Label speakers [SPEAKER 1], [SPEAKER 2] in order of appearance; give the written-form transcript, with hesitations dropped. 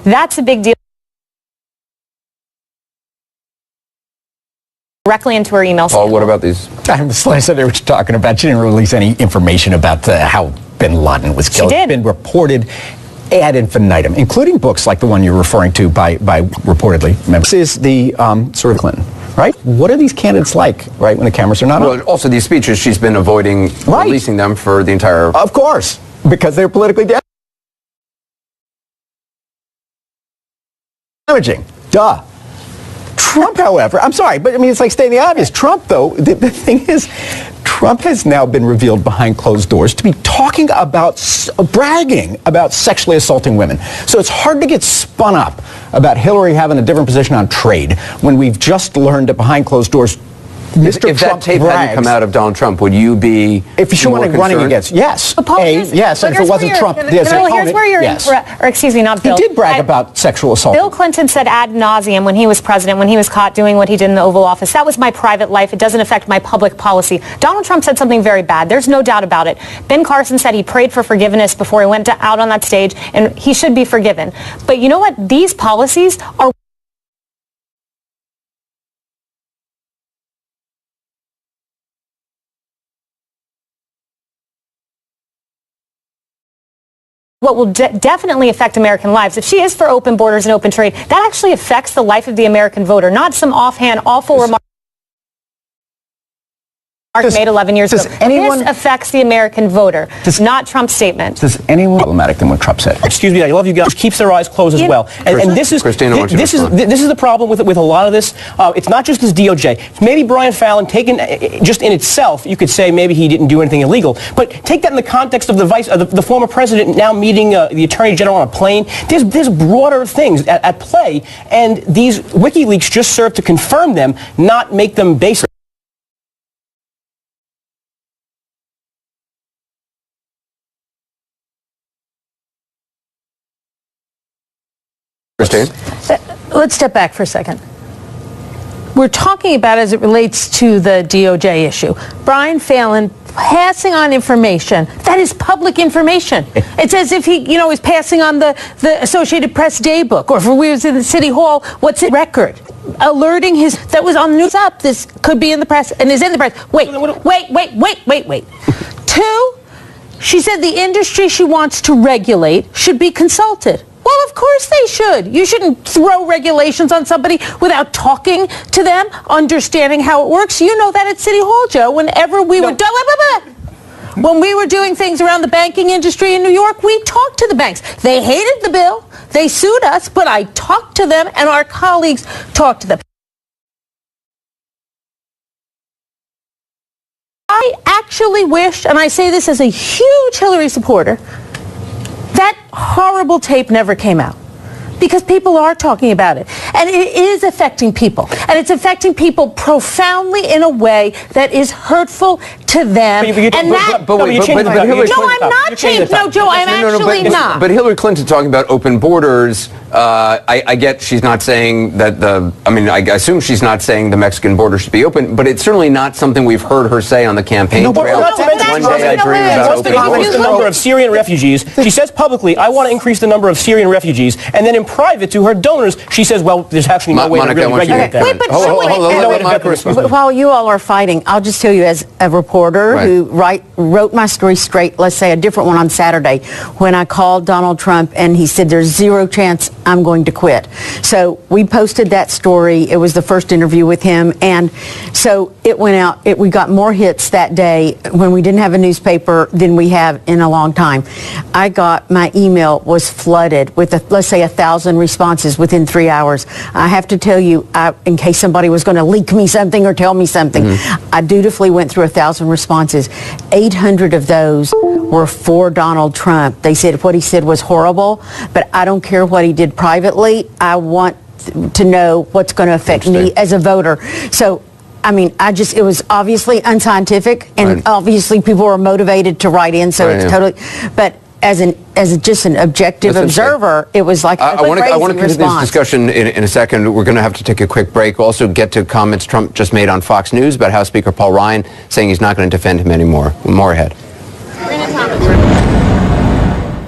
[SPEAKER 1] That's a big deal. Directly into her email.
[SPEAKER 2] Paul, what about these?
[SPEAKER 3] I said they were talking about, she didn't release any information about how bin Laden was killed.
[SPEAKER 1] She did.
[SPEAKER 3] It's been reported ad infinitum, including books like the one you're referring to by reportedly members. This is the sort of Clinton, right? What are these candidates like, right, when the cameras are not on?
[SPEAKER 2] Well, also these speeches, she's been avoiding releasing them for the entire...
[SPEAKER 3] Of course, because they're politically damaging. Duh. Trump, however, I'm sorry, but I mean, it's like stating the obvious. Trump, though, the thing is, Trump has now been revealed behind closed doors to be talking about, bragging about sexually assaulting women. So it's hard to get spun up about Hillary having a different position on trade when we've just learned that behind closed doors, Mr.
[SPEAKER 2] If
[SPEAKER 3] Trump
[SPEAKER 2] that tape
[SPEAKER 3] brags,
[SPEAKER 2] hadn't come out of Donald Trump, would you be
[SPEAKER 3] if she wanted running against, yes. Yes, and if it wasn't Trump,
[SPEAKER 1] here's where you're incorrect, or excuse me, not Bill.
[SPEAKER 3] He did brag about sexual assault.
[SPEAKER 1] Bill Clinton said ad nauseum when he was president, when he was caught doing what he did in the Oval Office. That was my private life. It doesn't affect my public policy. Donald Trump said something very bad. There's no doubt about it. Ben Carson said he prayed for forgiveness before he went out on that stage, and he should be forgiven. But you know what? These policies are what will definitely affect American lives. If she is for open borders and open trade, that actually affects the life of the American voter, not some offhand, awful remark made 11 years ago. This affects the American voter, not Trump's statement.
[SPEAKER 3] Does anyone problematic than what Trump said?
[SPEAKER 4] Excuse me, I love you guys. Keeps their eyes closed as well. And this is this is the problem with a lot of this. It's not just this DOJ. Maybe Brian Fallon, taken just in itself, you could say maybe he didn't do anything illegal. But take that in the context of the former president now meeting the Attorney General on a plane. There's broader things at play, and these WikiLeaks just serve to confirm them, not make them basic.
[SPEAKER 5] Let's step back for a second. We're talking about as it relates to the DOJ issue. Brian Fallon passing on information that is public information. It's as if he, is passing on the Associated Press daybook, or if we was in the City Hall, what's it record? Alerting that was on News Up, this could be in the press and is in the press. Wait. Two, she said the industry she wants to regulate should be consulted. Well, of course they should. You shouldn't throw regulations on somebody without talking to them, understanding how it works. You know that at City Hall, Joe. Whenever we were when we were doing things around the banking industry in New York, we talked to the banks. They hated the bill. They sued us, but I talked to them, and our colleagues talked to them. I actually wished, and I say this as a huge Hillary supporter, that horrible tape never came out, because people are talking about it, and it is affecting people, and it's affecting people profoundly in a way that is hurtful to them. I'm not changing. No, Joe, I'm actually not.
[SPEAKER 2] But Hillary Clinton talking about open borders. I get she's not saying that I assume she's not saying the Mexican border should be open, but it's certainly not something we've heard her say on the campaign trail. One day I dream about open borders.
[SPEAKER 4] The number of Syrian refugees. She says publicly, I want to increase the number of Syrian refugees, and then in private to her donors, she says, well, there's actually no way to really regulate that.
[SPEAKER 6] While you all are fighting, I'll just tell you, as a reporter who wrote my story straight, let's say a different one on Saturday, when I called Donald Trump and he said there's zero chance I'm going to quit. So we posted that story. It was the first interview with him, and so it went out. We got more hits that day when we didn't have a newspaper than we have in a long time. My email was flooded with, let's say, 1,000 responses within 3 hours. I have to tell you, in case somebody was going to leak me something or tell me something, I dutifully went through 1,000 responses. 800 of those were for Donald Trump. They said what he said was horrible, but I don't care what he did privately. I want to know what's going to affect me as a voter. So, it was obviously unscientific, and obviously people were motivated to write in, so it's totally, but as just an objective observer, it was like
[SPEAKER 2] I want to continue this discussion in a second. We're going to have to take a quick break. We'll also get to comments Trump just made on Fox News about House Speaker Paul Ryan saying he's not going to defend him anymore. More ahead.